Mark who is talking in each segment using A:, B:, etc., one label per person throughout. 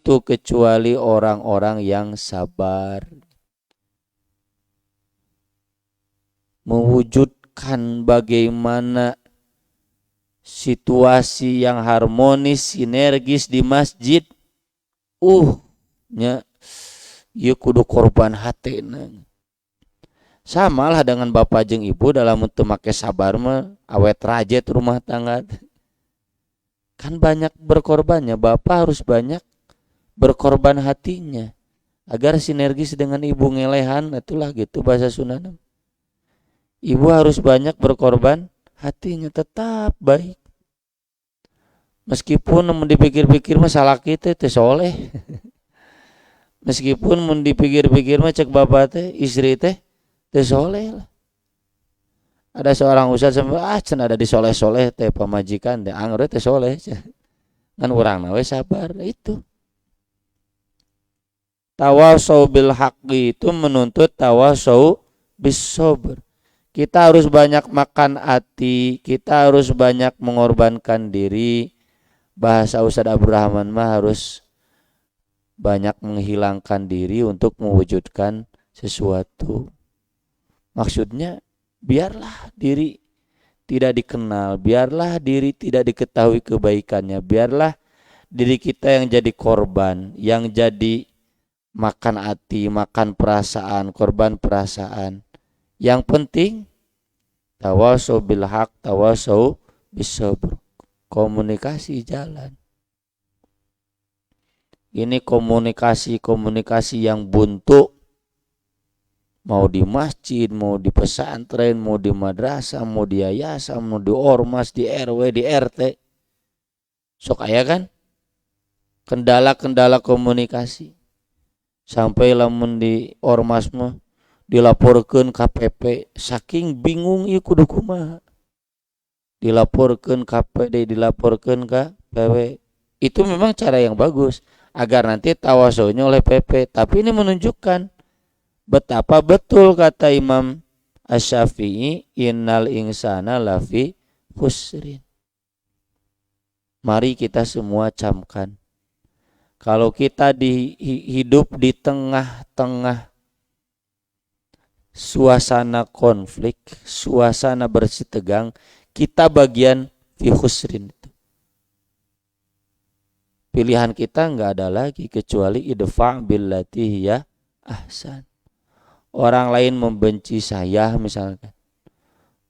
A: itu kecuali orang-orang yang sabar. Mewujudkan bagaimana situasi yang harmonis, sinergis di masjid. Nya ieu kudu korban hatena. Sama lah dengan bapak jeung ibu dalam teu make sabar mah awet rajet rumah tangga. Kan banyak berkorbannya, bapak harus banyak berkorban hatinya agar sinergis dengan ibu ngelehan, itulah gitu bahasa Sunda. Ibu harus banyak berkorban hatinya tetap baik. Meskipun mun dipikir-pikir mah salah kita teh soleh. Meskipun mun dipikir-pikir mah cek bapak teh istri teh teh soleh lah. Ada seorang ustaz sampai cenah ada di soleh-soleh teh pamajikan teh anggur teh soleh. Kan urang we sabar itu. Tawasau bil haqqi itu menuntut tawasau bis sabr. Kita harus banyak makan hati, kita harus banyak mengorbankan diri. Bahasa Ustaz Abdurrahman mah harus banyak menghilangkan diri untuk mewujudkan sesuatu. Maksudnya biarlah diri tidak dikenal, biarlah diri tidak diketahui kebaikannya, biarlah diri kita yang jadi korban, yang jadi makan hati, makan perasaan, korban perasaan. Yang penting tawasau bil haq, tawasau bis sabr. Komunikasi jalan. Ini komunikasi yang buntu. Mau di masjid, mau di pesantren, mau di madrasah, mau di yayasan, mau di ormas, di RW, di RT. Sok aya kan? Kendala-kendala komunikasi. Sampai lamun di ormas mah dilaporkeun KPP, saking bingung ieu kudu kumaha. Dilaporkeun KPD, dilaporkeun ka PW. Itu memang cara yang bagus agar nanti tawasaunya oleh PP. Tapi ini menunjukkan betapa betul kata Imam Asy-Syafi'i, innal insana lafi khusrin. Mari kita semua camkan. Kalau kita hidup di tengah-tengah suasana konflik, suasana bersih tegang, kita bagian fi khusrin itu. Pilihan kita enggak ada lagi kecuali idfa' billati hiya ahsan. Orang lain membenci saya misalkan.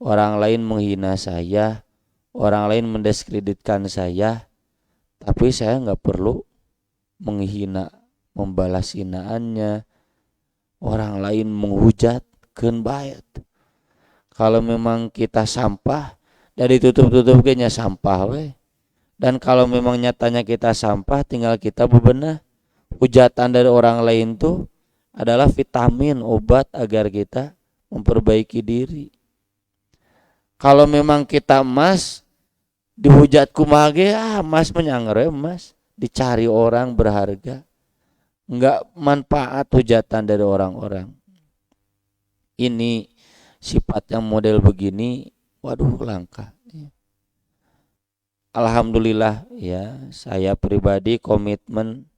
A: Orang lain menghina saya, orang lain mendiskreditkan saya, tapi saya enggak perlu menghina, membalas hinaannya. Orang lain menghujatkeun bae. Kalau memang kita sampah, dari tutup-tutup kayaknya sampah we. Dan kalau memang nyatanya kita sampah, tinggal kita bebenah. Hujatan dari orang lain tuh adalah vitamin, obat agar kita memperbaiki diri. Kalau memang kita emas, dihujat kumaha ge, emas menyangre emas, dicari orang berharga. Enggak manfaat hujatan dari orang-orang. Ini sifat yang model begini, waduh langka. Alhamdulillah ya, saya pribadi komitmen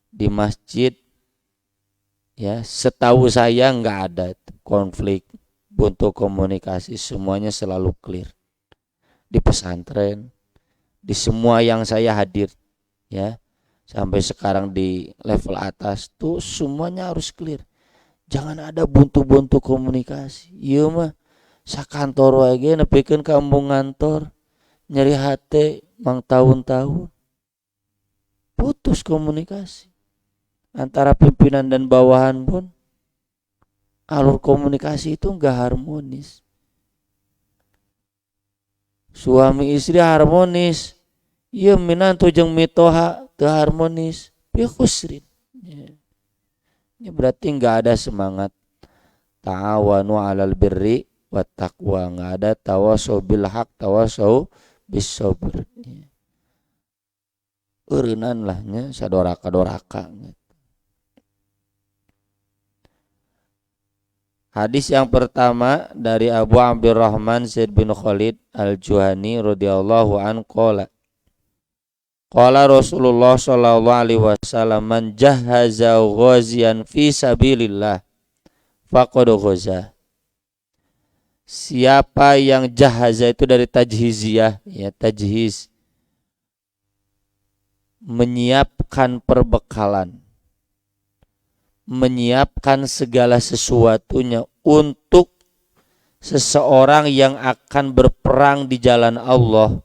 A: di masjid ya, setahu saya nggak ada konflik, buntu komunikasi, semuanya selalu clear. Di pesantren, di semua yang saya hadir ya, sampai sekarang di level atas tuh semuanya harus clear. Jangan ada buntu-buntu komunikasi. Iya mah sakantor wae ge nepikeun ka embung ngantor nyeri hate mang tahun-tahun. Putus komunikasi antara pimpinan dan bawahan pun. Alur komunikasi itu enggak harmonis. Suami istri harmonis, ieu minantu jeung mitoha teu harmonis, fi khusrin. Ini berarti enggak ada semangat ta'awanu 'alal birri wat taqwa, enggak ada tawasau bil haq, tawasau bis sabr. Eureunnan lah nya sadoraka-doraka. Hadis yang pertama dari Abu Abdurrahman Zaid bin Khalid Al-Juhani radhiyallahu anhu qala Qala Rasulullah sallallahu alaihi wasallam, man jahaza ghazian fi sabilillah faqad ghaza. Siapa yang jahaza itu dari tajhiziyah, ya, tajhiz, menyiapkan perbekalan, menyiapkan segala sesuatunya untuk seseorang yang akan berperang di jalan Allah,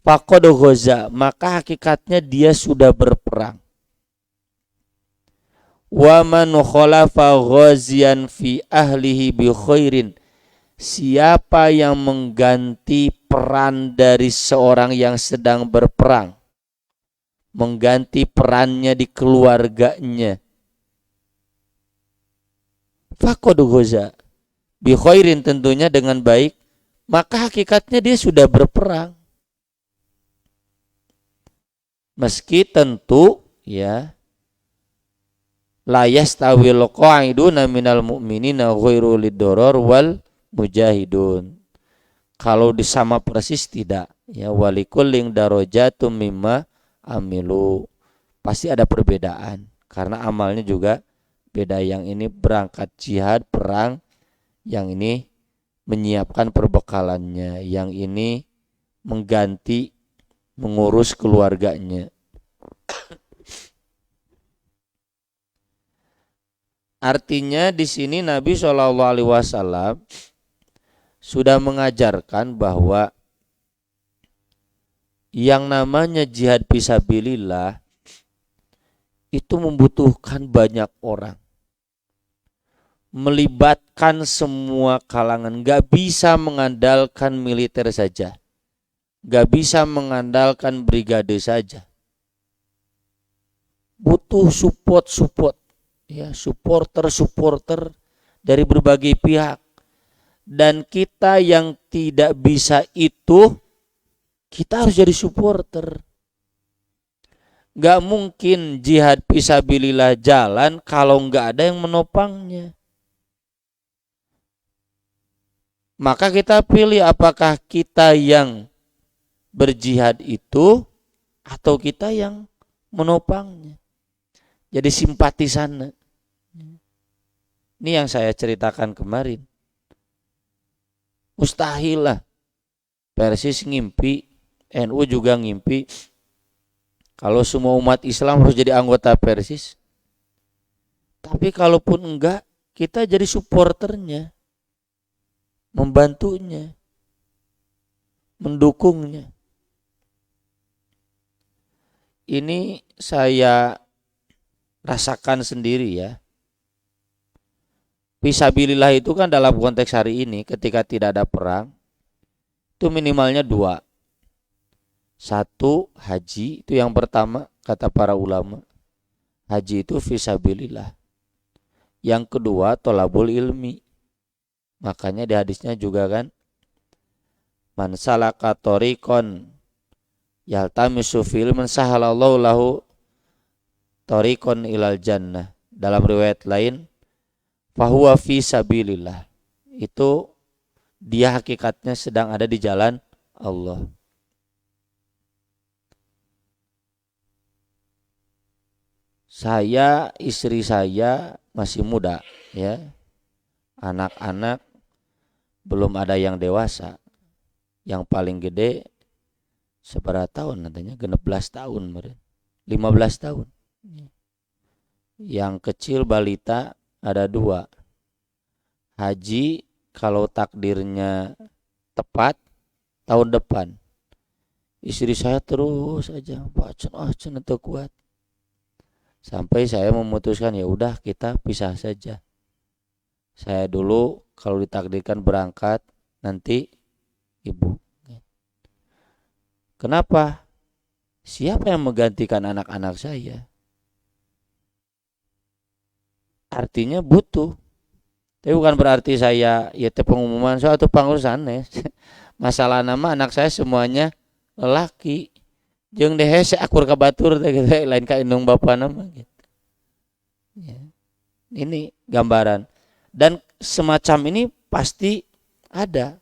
A: faqad ghaza, maka hakikatnya dia sudah berperang. Wa man khalafa ghazian fi ahlihi bi khairin, siapa yang mengganti peran dari seorang yang sedang berperang, mengganti perannya di keluarganya, faqad ghaza, bi khairin, tentunya dengan baik, maka hakikatnya dia sudah berperang. Meski tentu, ya, la yastawil qa'iduna minal mu'minina ghairu lidoror wal mujahidun. Kalau disama persis tidak, ya, walikulling darajatum mimma amilu, pasti ada perbedaan karena amalnya juga beda. Yang ini berangkat jihad perang, yang ini menyiapkan perbekalannya, yang ini mengganti mengurus keluarganya. Artinya di sini Nabi SAW sudah mengajarkan bahwa yang namanya jihad fisabilillah itu membutuhkan banyak orang, melibatkan semua kalangan, gak bisa mengandalkan militer saja, gak bisa mengandalkan brigade saja, butuh support, ya, supporter dari berbagai pihak. Dan kita yang tidak bisa itu, kita harus jadi supporter. Gak mungkin jihad fisabilillah jalan kalau gak ada yang menopangnya. Maka kita pilih apakah kita yang berjihad itu atau kita yang menopangnya, jadi simpatisan. Ini yang saya ceritakan kemarin. Mustahil lah Persis ngimpi, NU juga ngimpi kalau semua umat Islam harus jadi anggota Persis. Tapi kalaupun enggak, kita jadi supporternya, membantunya, mendukungnya. Ini saya rasakan sendiri, ya. Fisabilillah itu kan dalam konteks hari ini ketika tidak ada perang itu minimalnya 2. 1, haji, itu yang pertama kata para ulama. Haji itu fisabilillah. Yang kedua, tolabul ilmi. Makanya di hadisnya juga kan, man salaka tariqan yaltamisu fil man sahalallahu lahu tariqan ilal jannah. Dalam riwayat lain, fahuwa fi sabilillah, itu dia hakikatnya sedang ada di jalan Allah. Saya, istri saya masih muda, ya. Anak-anak belum ada yang dewasa. Yang paling gede seberapa tahun katanya? 16 tahun, 15 tahun. Yang kecil balita ada 2. Haji kalau takdirnya tepat tahun depan. Istri saya terus aja, Cen itu kuat. Sampai saya memutuskan, ya udah kita pisah saja. Saya dulu kalau ditakdirkan berangkat, nanti ibu. Kenapa? Siapa yang menggantikan anak-anak saya? Artinya butuh. Tapi bukan berarti saya ya pengumuman suatu pengurusan, ya. Masalah nama anak saya semuanya lelaki. Jeung deh hese akur ka batur teh gitu, lain ka indung bapa nama gitu. Ya. Ini gambaran. Dan semacam ini pasti ada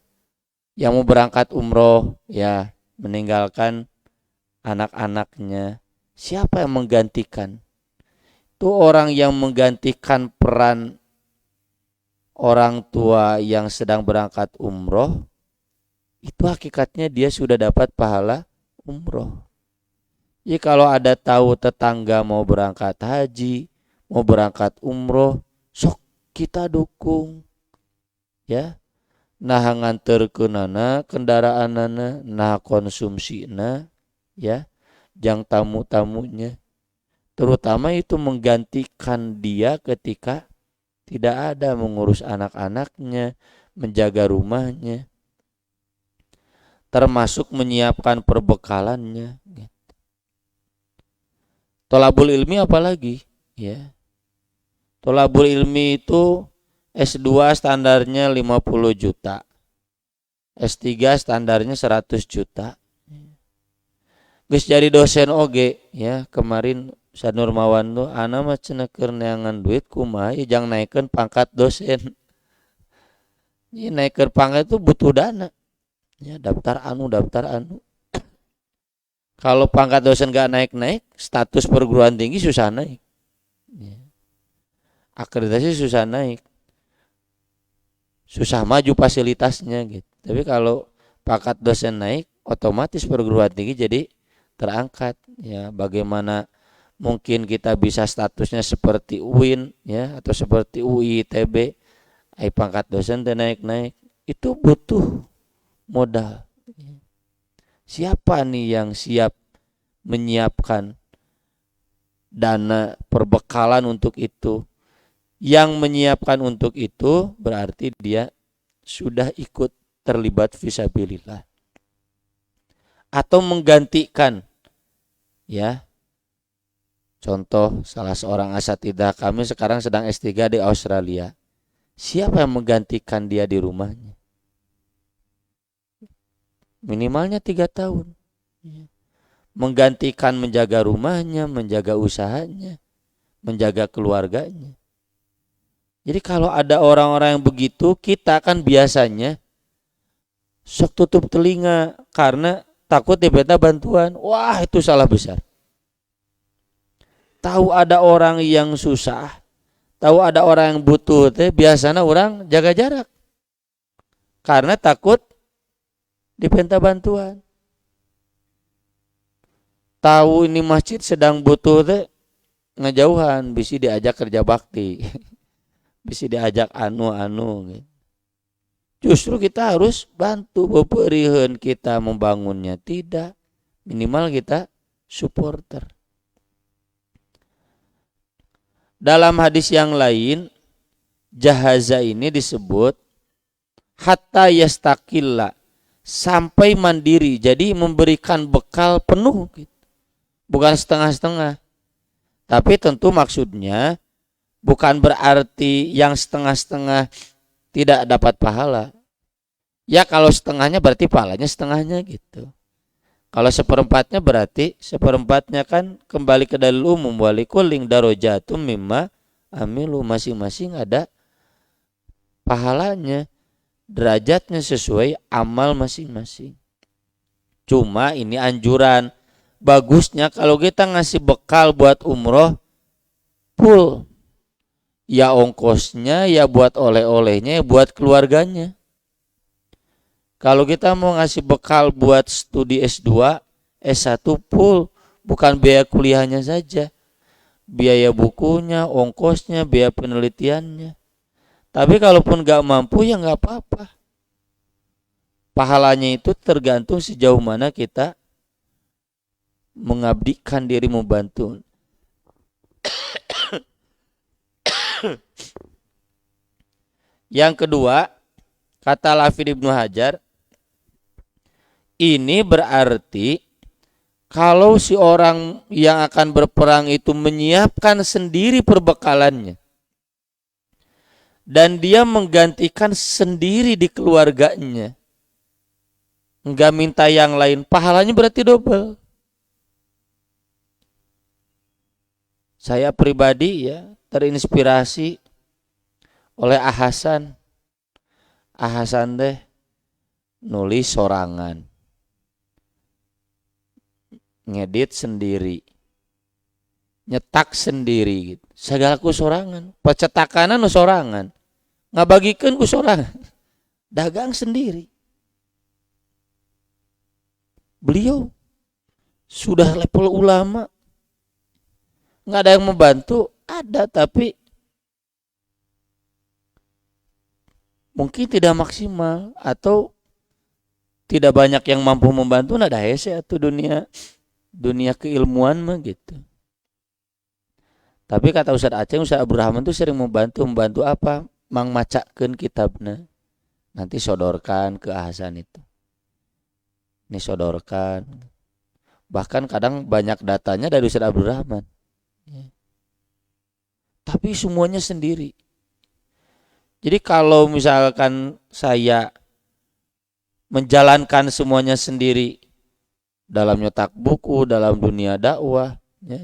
A: yang mau berangkat umroh, ya, meninggalkan anak-anaknya. Siapa yang menggantikan? Itu orang yang menggantikan peran orang tua yang sedang berangkat umroh, itu hakikatnya dia sudah dapat pahala umroh. Jadi kalau ada tahu tetangga mau berangkat haji, mau berangkat umroh, sok kita dukung. Ya, nah nganterkeunana kendaraanana, nah konsumsina, ya, jang tamu-tamunya. Terutama itu menggantikan dia ketika tidak ada, mengurus anak-anaknya, menjaga rumahnya, termasuk menyiapkan perbekalannya. Tolabul ilmi apalagi, ya. Tolabul ilmi itu S2 standarnya 50 juta. S3 standarnya 100 juta. Geus jadi dosen oge, ya. Kemarin Sanur Mawan tuh ana mah cenah keur neangan duit kumaha jang naikeun pangkat dosen. Ini naikeun pangkat itu butuh dana. Ya, daftar anu. Kalau pangkat dosen gak naik-naik, status perguruan tinggi susah naik. Ya. Akreditasi susah naik. Susah maju fasilitasnya gitu. Tapi kalau pangkat dosen naik, otomatis perguruan tinggi jadi terangkat. Ya, bagaimana mungkin kita bisa statusnya seperti UIN, ya, atau seperti UI, ITB, pangkat dosen naik-naik. Itu butuh modal. Siapa nih yang siap menyiapkan dana perbekalan untuk itu? Yang menyiapkan untuk itu berarti dia sudah ikut terlibat fisabilillah atau menggantikan, ya. Contoh, salah seorang asatidzah kami sekarang sedang S3 di Australia. Siapa yang menggantikan dia di rumahnya? Minimalnya 3 tahun. Menggantikan menjaga rumahnya, menjaga usahanya, menjaga keluarganya. Jadi kalau ada orang-orang yang begitu, kita kan biasanya sok tutup telinga karena takut diminta bantuan. Wah, itu salah besar. Tahu ada orang yang susah, tahu ada orang yang butuh, biasanya orang jaga jarak karena takut diminta bantuan. Tahu ini masjid sedang butuh, ngejauhan, bisa diajak kerja bakti, bisa diajak anu gitu. Justru kita harus bantu beperiheun kita membangunnya, tidak, minimal kita supporter. Dalam hadis yang lain, jahaza ini disebut hatta yastakilla, sampai mandiri, jadi memberikan bekal penuh gitu. Bukan setengah-setengah. Tapi tentu maksudnya bukan berarti yang setengah-setengah tidak dapat pahala. Ya kalau setengahnya berarti pahalanya setengahnya gitu. Kalau seperempatnya berarti seperempatnya kan kembali ke dalil umum, walikullin darajatum mimma amilu, masing-masing ada pahalanya, derajatnya sesuai amal masing-masing. Cuma ini anjuran, bagusnya kalau kita ngasih bekal buat umroh full, ya ongkosnya, ya buat oleh-olehnya, ya buat keluarganya. Kalau kita mau ngasih bekal buat studi S2, S1 full, bukan biaya kuliahnya saja, biaya bukunya, ongkosnya, biaya penelitiannya. Tapi kalaupun gak mampu ya gak apa-apa. Pahalanya itu tergantung sejauh mana kita mengabdikan diri membantu. Yang kedua, kata Al-Hafidz Ibnu Hajar, ini berarti kalau si orang yang akan berperang itu menyiapkan sendiri perbekalannya dan dia menggantikan sendiri di keluarganya, enggak minta yang lain, pahalanya berarti double. Saya pribadi ya terinspirasi oleh Ahasan deh nulis sorangan. ngedit sendiri, nyetak sendiri gitu. Segala ku sorangan, percetakan nu sorangan, ngabagikeun ku sorangan, dagang sendiri. Beliau sudah level ulama, nggak ada yang membantu, ada tapi mungkin tidak maksimal atau tidak banyak yang mampu membantu. Nah, dah hese atuh dunia keilmuan mah gitu. Tapi kata Ustaz Aceh, Ustaz Abdurrahman tuh sering membantu apa? Mang macakeun kitabna. Nanti sodorkan ke Hasan itu. Ini sodorkan. Bahkan kadang banyak datanya dari Ustaz Abdurrahman. Ya. Tapi semuanya sendiri. Jadi kalau misalkan saya menjalankan semuanya sendiri dalam nyetak buku, dalam dunia dakwah, ya.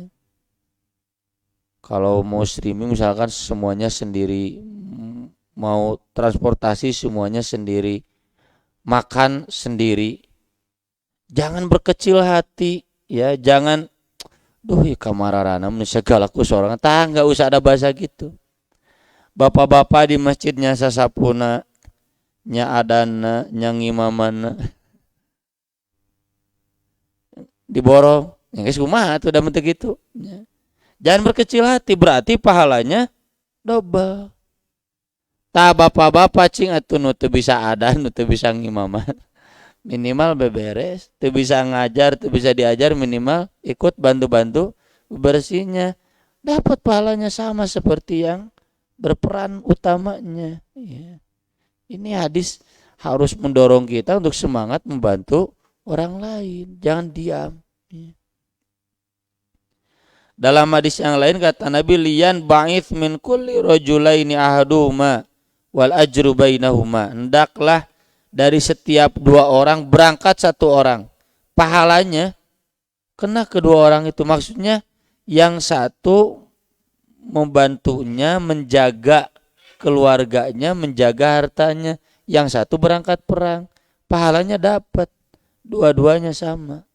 A: Kalau mau streaming misalkan semuanya sendiri, mau transportasi semuanya sendiri, makan sendiri, jangan berkecil hati, ya, jangan kamararana segalaku seorang, nggak usah ada bahasa gitu. Bapak-bapak di masjidnya sasapuna, nya adana, nya ngimamana, diborong, yang guys kumaha tuh udah mentek gitu. Ya. Jangan berkecil hati, berarti pahalanya double. Ta bapak-bapak cing atuh nu teu bisa adan, nu teu bisa ngimaman, minimal beberes, teu bisa ngajar, teu bisa diajar, minimal ikut bantu-bantu bersihnya, dapat pahalanya sama seperti yang berperan utamanya. Ya. Ini hadis harus mendorong kita untuk semangat membantu orang lain, jangan diam. Ya. Dalam hadis yang lain kata Nabi, liyan ba'ith min kulli rajulaini ahaduhuma wal ajru bainahuma. Hendaklah dari setiap dua orang berangkat satu orang, pahalanya kena kedua orang itu. Maksudnya yang satu membantunya menjaga keluarganya, menjaga hartanya, yang satu berangkat perang, pahalanya dapat, dua-duanya sama.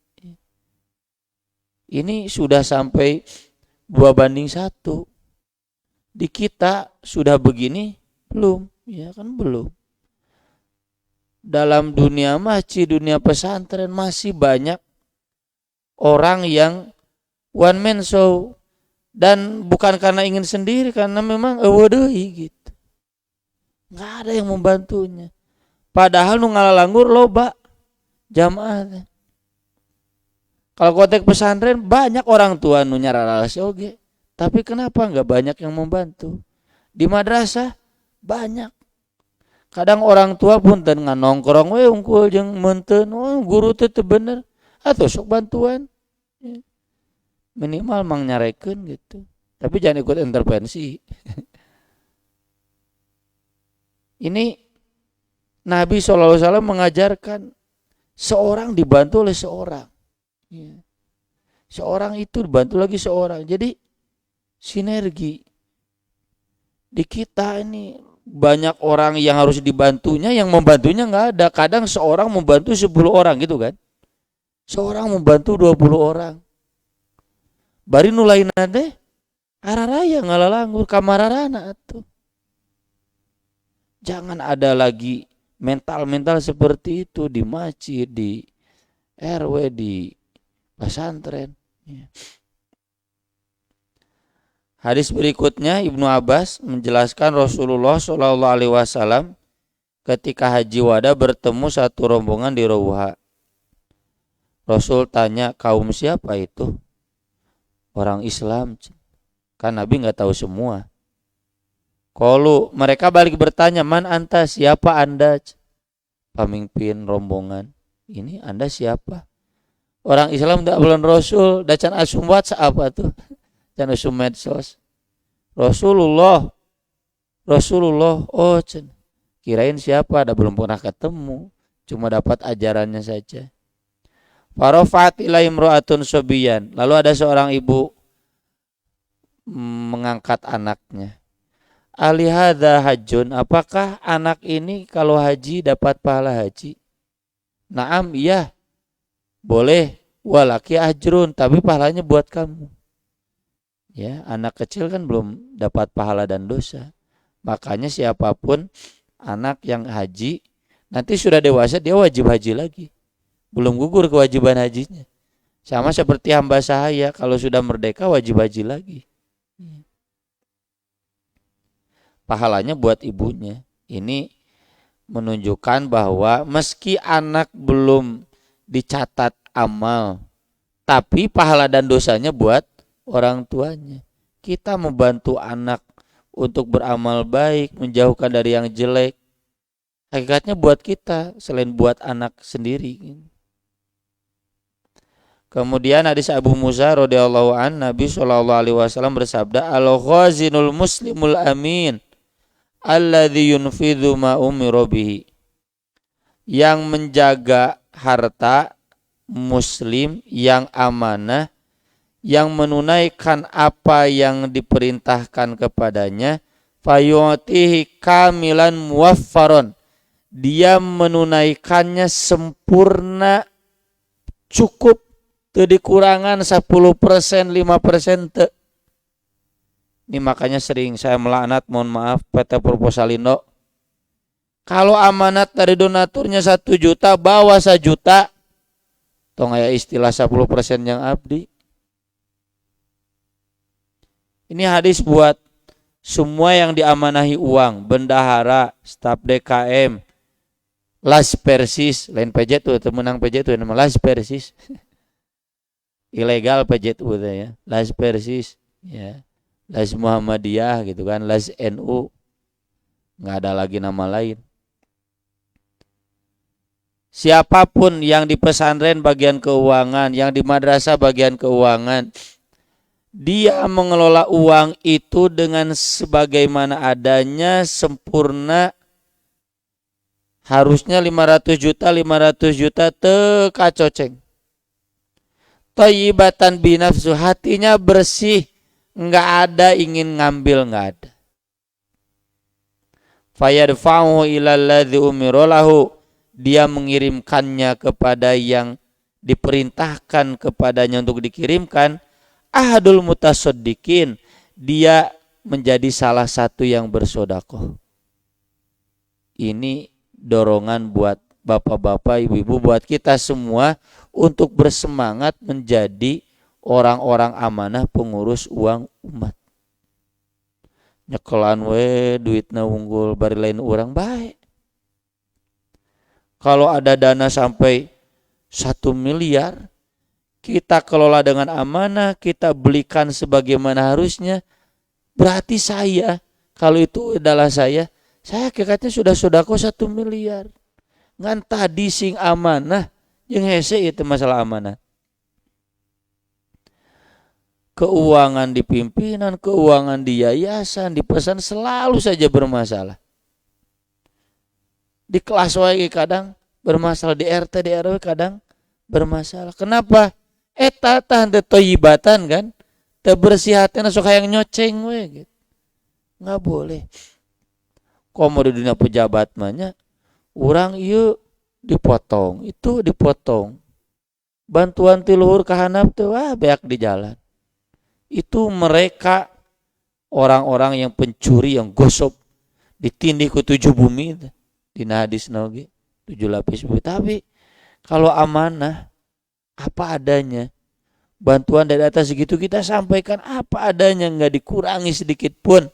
A: Ini sudah sampai 2:1. Di kita sudah begini belum? Ya kan belum. Dalam dunia masjid, dunia pesantren masih banyak orang yang one man show, dan bukan karena ingin sendiri, karena memang eueudeui gitu. Nggak ada yang membantunya. Padahal nu ngalalanggur loba jamaah. Kalau konteks pesantren banyak orang tua nu nyararalasi oge, tapi kenapa nggak banyak yang membantu? Di madrasah banyak. Kadang orang tua pun tengah nongkrong we unggul jeung meunteun, guru teh teu bener, atuh sok bantuan. Minimal mang nyarekeun gitu. Tapi jangan ikut intervensi. Ini Nabi SAW mengajarkan seorang dibantu oleh seorang. Ya. Seorang itu dibantu lagi seorang. Jadi sinergi. Di kita ini banyak orang yang harus dibantunya, yang membantunya nggak ada. Kadang seorang membantu 10 orang gitu kan. Seorang membantu 20 orang. Bari nulaina teh araraya ngalalanggur kamararana atuh. Jangan ada lagi mental-mental seperti itu di masjid, di RW, di pesantren. Hadis berikutnya Ibnu Abbas menjelaskan Rasulullah SAW ketika haji wada bertemu satu rombongan di Rawha. Rasul tanya, kaum siapa itu? Orang Islam. Kan Nabi nggak tahu semua. Qalu, mereka balik bertanya, man anta, siapa anda? Pemimpin rombongan. Ini anda siapa? Orang Islam tidak bulan Rasul, dacan asum WhatsApp tuh, dan asum medsos. Rasulullah, oh cen. Kirain siapa? Ada belum pernah ketemu, cuma dapat ajarannya saja. Farafat ilaihim ra'atun sobiyan. Lalu ada seorang ibu mengangkat anaknya. Alihada hajjun, apakah anak ini kalau haji dapat pahala haji? Naam, iya, boleh walaki ajrun, tapi pahalanya buat kamu. Ya, anak kecil kan belum dapat pahala dan dosa. Makanya siapapun anak yang haji nanti sudah dewasa dia wajib haji lagi. Belum gugur kewajiban hajinya. Sama seperti hamba sahaya, kalau sudah merdeka wajib haji lagi. Pahalanya buat ibunya. Ini menunjukkan bahwa meski anak belum dicatat amal, tapi pahala dan dosanya buat orang tuanya. Kita membantu anak untuk beramal baik, menjauhkan dari yang jelek. Hakikatnya buat kita selain buat anak sendiri. Kemudian hadis Abu Musa radhiyallahu an, Nabi SAW bersabda, al-ghazinul muslimul amin alladzi yunfidhu ma umira bihi. Yang menjaga harta muslim yang amanah, yang menunaikan apa yang diperintahkan kepadanya, fayu'tihi kamilan muwaffaron. Dia menunaikannya sempurna, cukup, teu dikurangan 10%, 5% teu. Ini makanya sering saya melaknat, mohon maaf, PT Purwosalindo. Kalau amanat dari donaturnya 1 juta, bawa 1 juta. Tong aya istilah 10% yang abdi. Ini hadis buat semua yang diamanahi uang, bendahara, staf DKM, Las Persis, lain PJ tuh, temenang PJ tuh nama Las Persis. Ilegal PJ tuh ya, Las Persis, ya. Las Muhammadiyah gitu kan, Las NU, nggak ada lagi nama lain. Siapapun yang di pesantren bagian keuangan, yang di madrasah bagian keuangan, dia mengelola uang itu dengan sebagaimana adanya, sempurna. Harusnya 500 juta tekacoceng. Thayyibatan binafsu, hatinya bersih, nggak ada ingin ngambil, nggak ada. Fayadfa'u ilal ladzi umira lahu, dia mengirimkannya kepada yang diperintahkan kepadanya untuk dikirimkan. Ahadul mutasaddiqin, dia menjadi salah satu yang bersedekah. Ini dorongan buat bapak-bapak, ibu-ibu, buat kita semua untuk bersemangat menjadi orang-orang amanah pengurus uang umat. Nyekelan we duitna unggul bari lain orang baik. Kalau ada dana sampai 1 miliar, kita kelola dengan amanah, kita belikan sebagaimana harusnya. Berarti saya, kalau itu adalah saya hakikatnya sudah sedekah 1 miliar. Ngan tadi sing amanah, yang hese itu masalah amanah. Keuangan di pimpinan, keuangan di yayasan, di pesan selalu saja bermasalah. Di kelas wae kadang bermasalah, di RT, di RW kadang bermasalah. Kenapa? Eta teh toyibatan kan, teu bersih hatena sok hayang nyoceng we gitu. Enggak boleh. Komo di dunia pejabat mahnya, urang ieu dipotong, itu dipotong. Bantuan ti luhur ka handap teh wah beak di jalan. Itu mereka orang-orang yang pencuri, yang gosok, ditindih ku 7 bumi dina hadis nabi 7 lapis bumi. Tapi kalau amanah apa adanya, bantuan dari atas segitu kita sampaikan apa adanya, nggak dikurangi sedikit pun.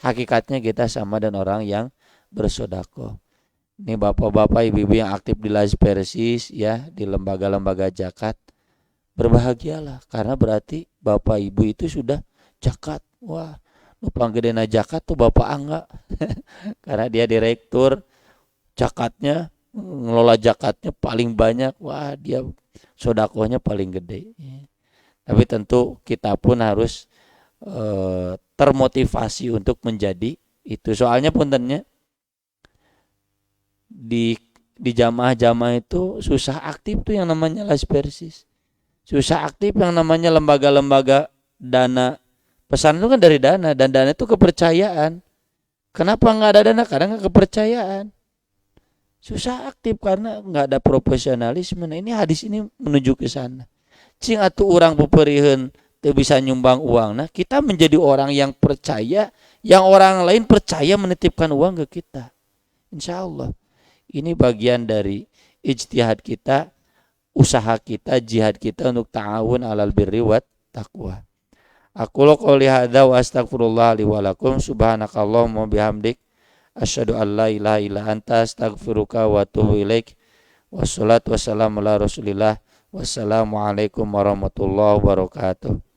A: Hakikatnya kita sama dengan orang yang bersedekah. Ini bapak-bapak, ibu-ibu yang aktif di Las Persis, ya, di lembaga-lembaga zakat, berbahagialah karena berarti bapak ibu itu sudah zakat. Wah, numpang gedena zakat tuh bapak angga. Karena dia direktur zakatnya, ngelola zakatnya paling banyak. Wah, dia sedekahnya paling gede. Tapi tentu kita pun harus termotivasi untuk menjadi itu. Soalnya puntennya di jamaah-jamaah itu susah aktif tuh yang namanya Las Persis. Susah aktif yang namanya lembaga-lembaga dana. Pesan itu kan dari dana, dan dana itu kepercayaan. Kenapa nggak ada dana? Karena nggak kepercayaan. Susah aktif karena nggak ada profesionalisme. Nah, ini hadis ini menuju ke sana. cing atuh urang peupeurieun teu bisa nyumbang uang. Nah, kita menjadi orang yang percaya, yang orang lain percaya menitipkan uang ke kita. Insya Allah. Ini bagian dari ijtihad kita, usaha kita, jihad kita untuk ta'awun alal birri wat taqwa. Aku qouli hadza wa astaghfirullah li wa lakum subhanakallahumma bihamdik asyhadu an la ilaha illa anta astaghfiruka wa atubu ilaik. Wassalatu wassalamu ala Rasulillah. Wassalamualaikum warahmatullahi wabarakatuh.